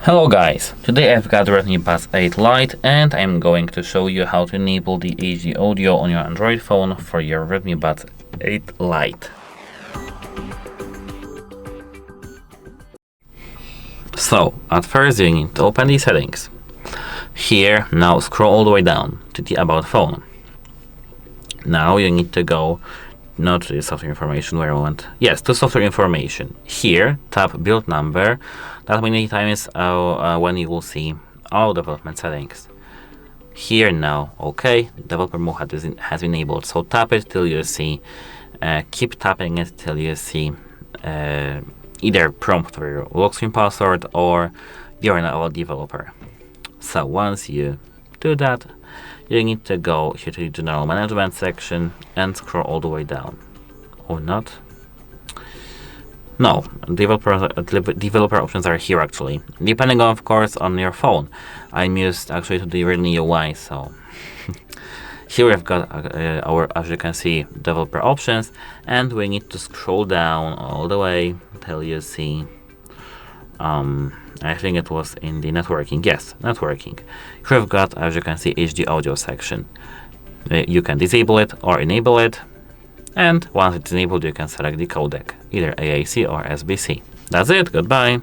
Hello guys, today I've got Redmi Buds 8 Lite and I'm going to show you how to enable the HD audio on your Android phone for your Redmi Buds 8 Lite. So, at first you need to open the settings. Here, now scroll all the way down to the About phone. Now you need to go not to the software information where I want. Yes, to software information. Here, tap build number. That many times when you will see all development settings. Here now, okay, developer mode has been enabled. So tap it till you see, keep tapping it till you see either prompt for your lock screen password or you're now a developer. So once you do that, you need to go here to the general management section and scroll all the way down. Or not? No, developer options are here actually. Depending on, of course, on your phone. I'm used actually to the Redmi UI, so here we've got our, as you can see, developer options, and we need to scroll down all the way till you see I think it was in the networking. Yes, networking. Here we've got, as you can see, HD audio section. You can disable it or enable it, and once it's enabled, you can select the codec, either AAC or SBC. That's it. Goodbye.